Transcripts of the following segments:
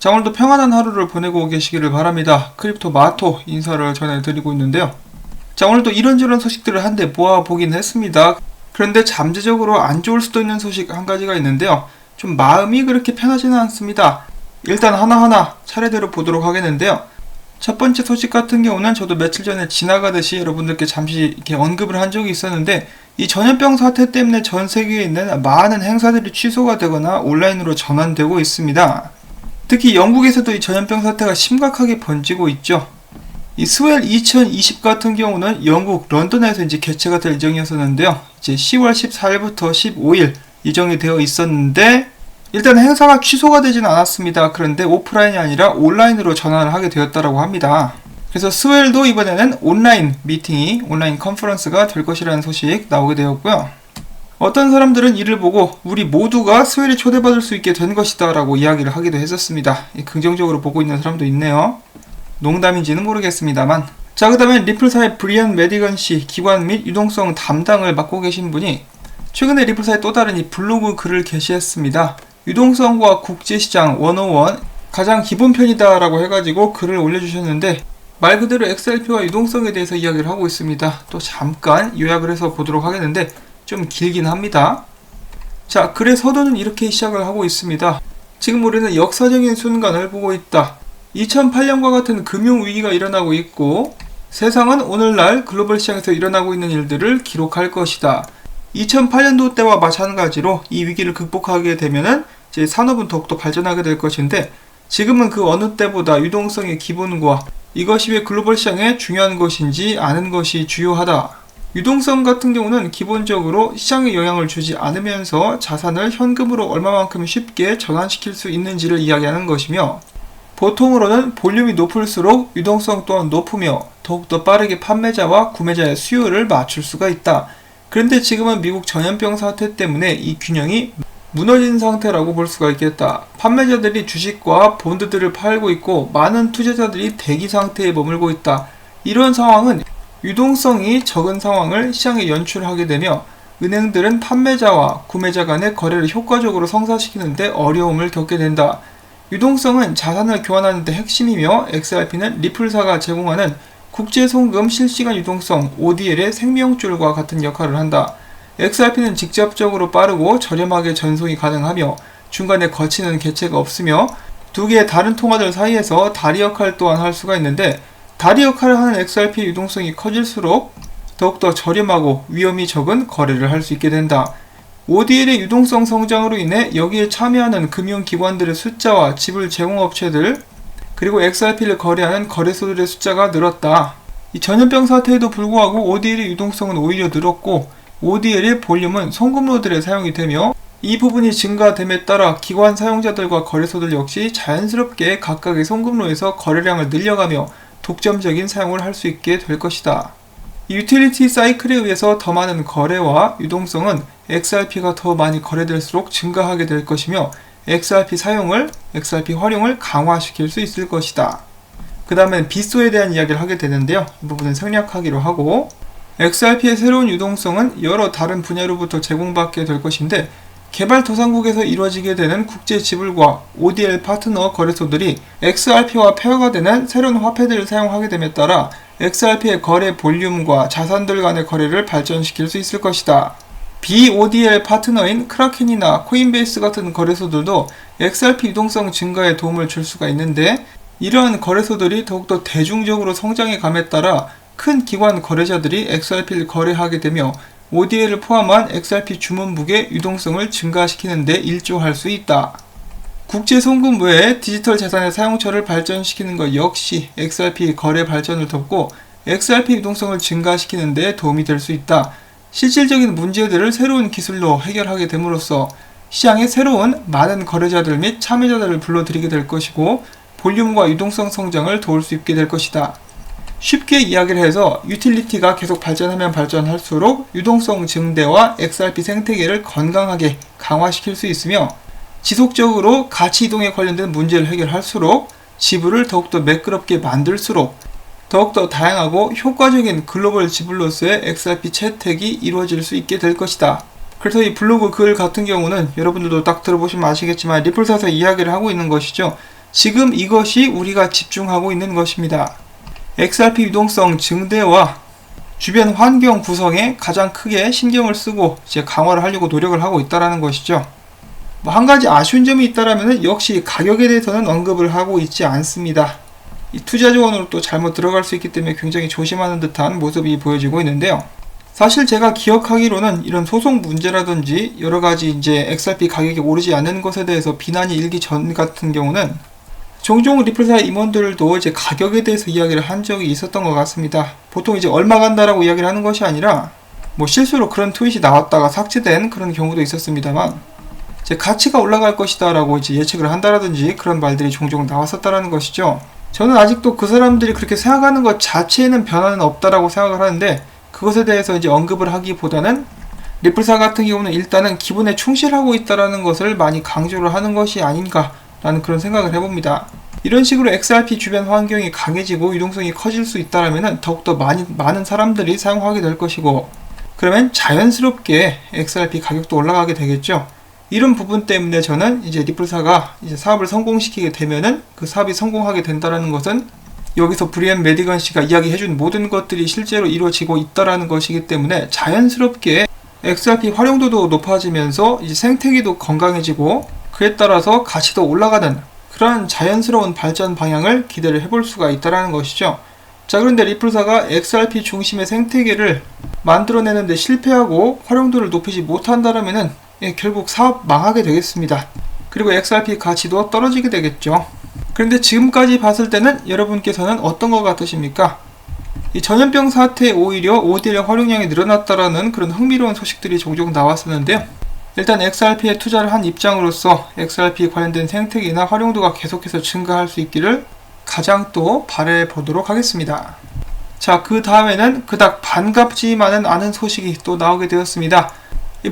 자, 오늘도 평안한 하루를 보내고 계시기를 바랍니다. 크립토 마토 인사를 전해드리고 있는데요. 자, 오늘도 이런저런 소식들을 한데 모아보긴 했습니다. 그런데 잠재적으로 안 좋을 수도 있는 소식 한 가지가 있는데요. 좀 마음이 그렇게 편하지는 않습니다. 일단 하나하나 차례대로 보도록 하겠는데요. 첫 번째 소식 같은 경우는 저도 며칠 전에 지나가듯이 여러분들께 잠시 이렇게 언급을 한 적이 있었는데, 이 전염병 사태 때문에 전 세계에 있는 많은 행사들이 취소가 되거나 온라인으로 전환되고 있습니다. 특히 영국에서도 이 전염병 사태가 심각하게 번지고 있죠. 이 스웰 2020 같은 경우는 영국 런던에서 이제 개최가 될 예정이었었는데요. 이제 10월 14일부터 15일 예정이 되어 있었는데, 일단 행사가 취소가 되진 않았습니다. 그런데 오프라인이 아니라 온라인으로 전환을 하게 되었다고 합니다. 그래서 스웰도 이번에는 온라인 미팅이, 온라인 컨퍼런스가 될 것이라는 소식 나오게 되었고요. 어떤 사람들은 이를 보고 우리 모두가 스웰에 초대받을 수 있게 된 것이다 라고 이야기를 하기도 했었습니다. 긍정적으로 보고 있는 사람도 있네요. 농담인지는 모르겠습니다만. 자, 그 다음에 리플사의 브리안 메디건 씨, 기관 및 유동성 담당을 맡고 계신 분이 최근에 리플사의 또 다른 이 블로그 글을 게시했습니다. 유동성과 국제시장 101 가장 기본편이다 라고 해가지고 글을 올려주셨는데, 말 그대로 XRP와 유동성에 대해서 이야기를 하고 있습니다. 또 잠깐 요약을 해서 보도록 하겠는데 좀 길긴 합니다. 자, 글의 서두는 이렇게 시작을 하고 있습니다. 지금 우리는 역사적인 순간을 보고 있다. 2008년과 같은 금융위기가 일어나고 있고, 세상은 오늘날 글로벌 시장에서 일어나고 있는 일들을 기록할 것이다. 2008년도 때와 마찬가지로 이 위기를 극복하게 되면은 이제 산업은 더욱더 발전하게 될 것인데, 지금은 그 어느 때보다 유동성의 기본과 이것이 왜 글로벌 시장에 중요한 것인지 아는 것이 주요하다. 유동성 같은 경우는 기본적으로 시장에 영향을 주지 않으면서 자산을 현금으로 얼마만큼 쉽게 전환시킬 수 있는지를 이야기하는 것이며, 보통으로는 볼륨이 높을수록 유동성 또한 높으며 더욱더 빠르게 판매자와 구매자의 수요를 맞출 수가 있다. 그런데 지금은 미국 전염병 사태 때문에 이 균형이 무너진 상태라고 볼 수가 있겠다. 판매자들이 주식과 본드들을 팔고 있고 많은 투자자들이 대기 상태에 머물고 있다. 이런 상황은 유동성이 적은 상황을 시장에 연출하게 되며, 은행들은 판매자와 구매자 간의 거래를 효과적으로 성사시키는 데 어려움을 겪게 된다. 유동성은 자산을 교환하는 데 핵심이며, XRP는 리플사가 제공하는 국제송금 실시간 유동성 ODL의 생명줄과 같은 역할을 한다. XRP는 직접적으로 빠르고 저렴하게 전송이 가능하며 중간에 거치는 개체가 없으며, 두 개의 다른 통화들 사이에서 다리 역할 또한 할 수가 있는데, 다리 역할을 하는 XRP의 유동성이 커질수록 더욱더 저렴하고 위험이 적은 거래를 할 수 있게 된다. ODL의 유동성 성장으로 인해 여기에 참여하는 금융기관들의 숫자와 지불 제공업체들, 그리고 XRP를 거래하는 거래소들의 숫자가 늘었다. 이 전염병 사태에도 불구하고 ODL의 유동성은 오히려 늘었고, ODL의 볼륨은 송금로들에 사용이 되며, 이 부분이 증가됨에 따라 기관 사용자들과 거래소들 역시 자연스럽게 각각의 송금로에서 거래량을 늘려가며 독점적인 사용을 할 수 있게 될 것이다. 유틸리티 사이클에 의해서 더 많은 거래와 유동성은 XRP가 더 많이 거래될수록 증가하게 될 것이며, XRP 활용을 강화시킬 수 있을 것이다. 그 다음엔 빗소에 대한 이야기를 하게 되는데요. 이 부분은 생략하기로 하고, XRP의 새로운 유동성은 여러 다른 분야로부터 제공받게 될 것인데, 개발도상국에서 이루어지게 되는 국제 지불과 ODL 파트너 거래소들이 XRP와 페어가 되는 새로운 화폐들을 사용하게 됨에 따라 XRP의 거래 볼륨과 자산들 간의 거래를 발전시킬 수 있을 것이다. BODL 파트너인 크라켄이나 코인베이스 같은 거래소들도 XRP 유동성 증가에 도움을 줄 수가 있는데, 이러한 거래소들이 더욱더 대중적으로 성장해 감에 따라 큰 기관 거래자들이 XRP를 거래하게 되며 ODL을 포함한 XRP 주문북의 유동성을 증가시키는 데 일조할 수 있다. 국제 송금 외에 디지털 자산의 사용처를 발전시키는 것 역시 XRP 거래 발전을 돕고 XRP 유동성을 증가시키는 데 도움이 될 수 있다. 실질적인 문제들을 새로운 기술로 해결하게 됨으로써 시장에 새로운 많은 거래자들 및 참여자들을 불러들이게 될 것이고, 볼륨과 유동성 성장을 도울 수 있게 될 것이다. 쉽게 이야기를 해서 유틸리티가 계속 발전하면 발전할수록 유동성 증대와 XRP 생태계를 건강하게 강화시킬 수 있으며, 지속적으로 가치 이동에 관련된 문제를 해결할수록 지불을 더욱더 매끄럽게 만들수록 더욱더 다양하고 효과적인 글로벌 지불로서의 XRP 채택이 이루어질 수 있게 될 것이다. 그래서 이 블로그 글 같은 경우는 여러분들도 딱 들어보시면 아시겠지만 리플사에서 이야기를 하고 있는 것이죠. 지금 이것이 우리가 집중하고 있는 것입니다. XRP 유동성 증대와 주변 환경 구성에 가장 크게 신경을 쓰고 이제 강화를 하려고 노력을 하고 있다는 것이죠. 한 가지 아쉬운 점이 있다면 역시 가격에 대해서는 언급을 하고 있지 않습니다. 이 투자 조언으로 또 잘못 들어갈 수 있기 때문에 굉장히 조심하는 듯한 모습이 보여지고 있는데요. 사실 제가 기억하기로는 이런 소송 문제라든지 여러가지 이제 XRP 가격이 오르지 않는 것에 대해서 비난이 일기 전 같은 경우는 종종 리플사 임원들도 이제 가격에 대해서 이야기를 한 적이 있었던 것 같습니다. 보통 이제 얼마 간다라고 이야기를 하는 것이 아니라 뭐 실수로 그런 트윗이 나왔다가 삭제된 그런 경우도 있었습니다만 이제 가치가 올라갈 것이다 라고 이제 예측을 한다라든지 그런 말들이 종종 나왔었다라는 것이죠. 저는 아직도 그 사람들이 그렇게 생각하는 것 자체에는 변화는 없다라고 생각을 하는데 그것에 대해서 이제 언급을 하기보다는 리플사 같은 경우는 일단은 기본에 충실하고 있다라는 것을 많이 강조를 하는 것이 아닌가 라는 그런 생각을 해봅니다. 이런 식으로 XRP 주변 환경이 강해지고 유동성이 커질 수 있다면 더욱더 많은 사람들이 사용하게 될 것이고 그러면 자연스럽게 XRP 가격도 올라가게 되겠죠. 이런 부분 때문에 저는 이제 리플사가 이제 사업을 성공시키게 되면은 그 사업이 성공하게 된다는 것은 여기서 브리안 매디건 씨가 이야기해준 모든 것들이 실제로 이루어지고 있다는 것이기 때문에 자연스럽게 XRP 활용도도 높아지면서 이제 생태계도 건강해지고 그에 따라서 가치도 올라가는 그런 자연스러운 발전 방향을 기대를 해볼 수가 있다는 것이죠. 자, 그런데 리플사가 XRP 중심의 생태계를 만들어내는데 실패하고 활용도를 높이지 못한다면 결국 사업 망하게 되겠습니다. 그리고 XRP 가치도 떨어지게 되겠죠. 그런데 지금까지 봤을 때는 여러분께서는 어떤 것 같으십니까? 이 전염병 사태에 오히려 ODL 활용량이 늘어났다라는 그런 흥미로운 소식들이 종종 나왔었는데요. 일단 XRP에 투자를 한 입장으로서 XRP 관련된 생태계나 활용도가 계속해서 증가할 수 있기를 가장 또 바라보도록 하겠습니다. 자, 그 다음에는 그닥 반갑지만은 않은 소식이 또 나오게 되었습니다.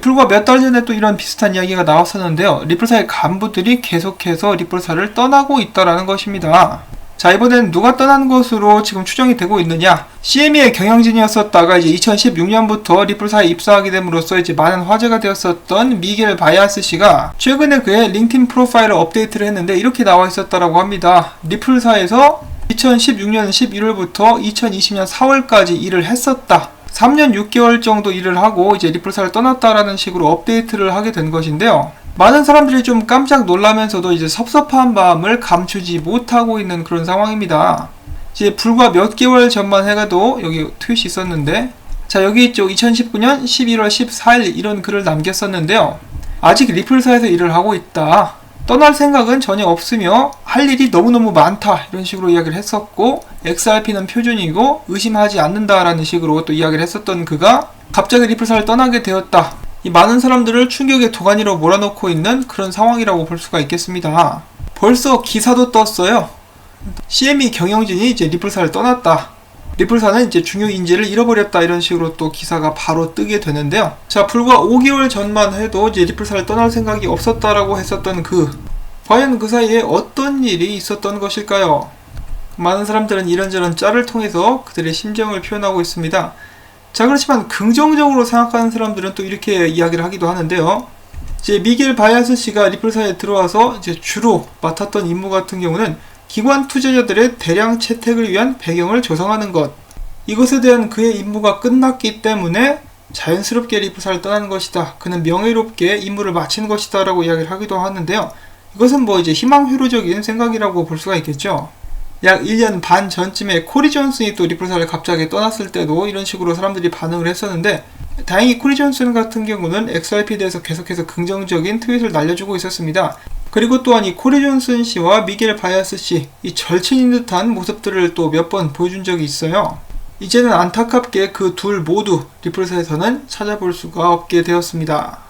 불과 몇 달 전에 또 이런 비슷한 이야기가 나왔었는데요. 리플사의 간부들이 계속해서 리플사를 떠나고 있다라는 것입니다. 자, 이번엔 누가 떠난 것으로 지금 추정이 되고 있느냐? CME의 경영진이었었다가 이제 2016년부터 리플사에 입사하게 됨으로써 이제 많은 화제가 되었었던 미겔 바야스 씨가 최근에 그의 링크드인 프로파일을 업데이트를 했는데 이렇게 나와 있었다라고 합니다. 리플사에서 2016년 11월부터 2020년 4월까지 일을 했었다. 3년 6개월 정도 일을 하고 이제 리플사를 떠났다라는 식으로 업데이트를 하게 된 것인데요. 많은 사람들이 좀 깜짝 놀라면서도 이제 섭섭한 마음을 감추지 못하고 있는 그런 상황입니다. 이제 불과 몇 개월 전만 해도 여기 트윗이 있었는데, 자, 여기 있죠. 2019년 11월 14일 이런 글을 남겼었는데요. 아직 리플사에서 일을 하고 있다. 떠날 생각은 전혀 없으며 할 일이 너무너무 많다. 이런 식으로 이야기를 했었고, XRP는 표준이고 의심하지 않는다라는 식으로 또 이야기를 했었던 그가 갑자기 리플사를 떠나게 되었다. 이 많은 사람들을 충격의 도가니로 몰아넣고 있는 그런 상황이라고 볼 수가 있겠습니다. 벌써 기사도 떴어요. CME 경영진이 이제 리플사를 떠났다. 리플사는 이제 중요 인재를 잃어버렸다. 이런 식으로 또 기사가 바로 뜨게 되는데요. 자, 불과 5개월 전만 해도 이제 리플사를 떠날 생각이 없었다라고 했었던 과연 그 사이에 어떤 일이 있었던 것일까요? 많은 사람들은 이런저런 짤을 통해서 그들의 심정을 표현하고 있습니다. 자, 그렇지만 긍정적으로 생각하는 사람들은 또 이렇게 이야기를 하기도 하는데요. 이제 미겔 바야스 씨가 리플사에 들어와서 이제 주로 맡았던 임무 같은 경우는 기관 투자자들의 대량 채택을 위한 배경을 조성하는 것. 이것에 대한 그의 임무가 끝났기 때문에 자연스럽게 리플사를 떠나는 것이다. 그는 명예롭게 임무를 마치는 것이다 라고 이야기를 하기도 하는데요. 이것은 뭐 이제 희망회로적인 생각이라고 볼 수가 있겠죠. 약 1년 반 전쯤에 코리 존슨이 또 리플사를 갑자기 떠났을 때도 이런 식으로 사람들이 반응을 했었는데, 다행히 코리 존슨 같은 경우는 XRP에 대해서 계속해서 긍정적인 트윗을 날려주고 있었습니다. 그리고 또한 이 코리 존슨 씨와 미겔 바야스 씨, 이 절친인 듯한 모습들을 또 몇 번 보여준 적이 있어요. 이제는 안타깝게 그 둘 모두 리플사에서는 찾아볼 수가 없게 되었습니다.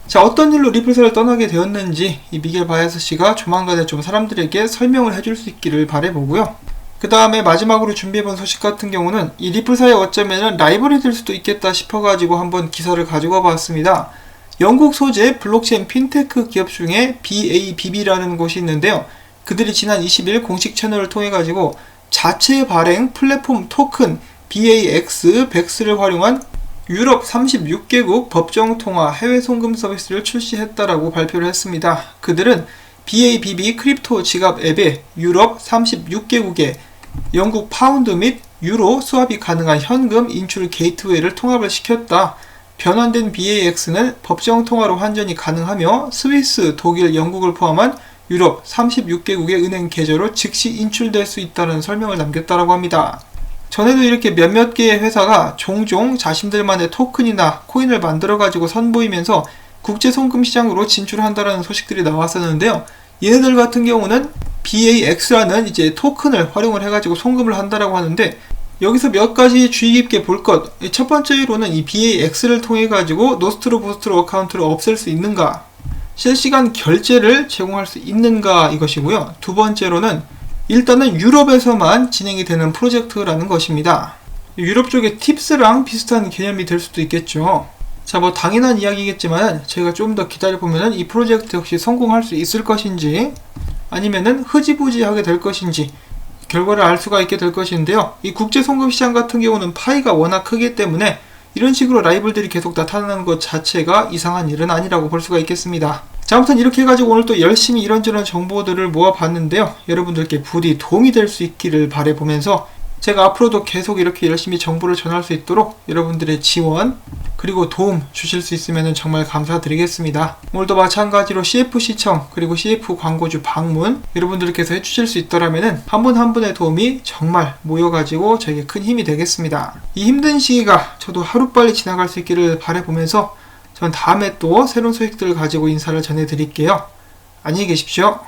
자, 어떤 일로 리플사를 떠나게 되었는지 이 미겔 바야스 씨가 조만간에 좀 사람들에게 설명을 해줄 수 있기를 바라보고요. 그 다음에 마지막으로 준비해본 소식 같은 경우는 이 리플사에 어쩌면은 라이벌이 될 수도 있겠다 싶어가지고 한번 기사를 가지고 와봤습니다. 영국 소재 블록체인 핀테크 기업 중에 BABB라는 곳이 있는데요. 그들이 지난 20일 공식 채널을 통해 가지고 자체 발행 플랫폼 토큰 BAX100를 활용한 유럽 36개국 법정 통화 해외 송금 서비스를 출시했다라고 발표를 했습니다. 그들은 BABB 크립토 지갑 앱에 유럽 36개국에 영국 파운드 및 유로 수합이 가능한 현금 인출 게이트웨이를 통합을 시켰다. 변환된 BAX는 법정 통화로 환전이 가능하며 스위스, 독일, 영국을 포함한 유럽 36개국의 은행 계좌로 즉시 인출될 수 있다는 설명을 남겼다고 합니다. 전에도 이렇게 몇몇 개의 회사가 종종 자신들만의 토큰이나 코인을 만들어가지고 선보이면서 국제송금시장으로 진출한다는 소식들이 나왔었는데요. 얘네들 같은 경우는 BAX라는 이제 토큰을 활용을 해가지고 송금을 한다라고 하는데, 여기서 몇 가지 주의 깊게 볼 것. 첫 번째로는 이 BAX를 통해 가지고 노스트로 보스트로 어카운트를 없앨 수 있는가, 실시간 결제를 제공할 수 있는가 이것이고요. 두 번째로는 일단은 유럽에서만 진행이 되는 프로젝트라는 것입니다. 유럽 쪽의 팁스랑 비슷한 개념이 될 수도 있겠죠. 자, 뭐 당연한 이야기겠지만 제가 좀 더 기다려보면은 이 프로젝트 역시 성공할 수 있을 것인지 아니면은 흐지부지하게 될 것인지 결과를 알 수가 있게 될 것인데요. 이 국제송금시장 같은 경우는 파이가 워낙 크기 때문에 이런 식으로 라이벌들이 계속 나타나는 것 자체가 이상한 일은 아니라고 볼 수가 있겠습니다. 자, 아무튼 이렇게 해가지고 오늘 또 열심히 이런저런 정보들을 모아봤는데요. 여러분들께 부디 도움이 될 수 있기를 바라보면서 제가 앞으로도 계속 이렇게 열심히 정보를 전할 수 있도록 여러분들의 지원 그리고 도움 주실 수 있으면 정말 감사드리겠습니다. 오늘도 마찬가지로 CF 시청 그리고 CF 광고주 방문 여러분들께서 해주실 수 있더라면 한 분 한 분의 도움이 정말 모여가지고 저에게 큰 힘이 되겠습니다. 이 힘든 시기가 저도 하루빨리 지나갈 수 있기를 바라보면서 전 다음에 또 새로운 소식들을 가지고 인사를 전해드릴게요. 안녕히 계십시오.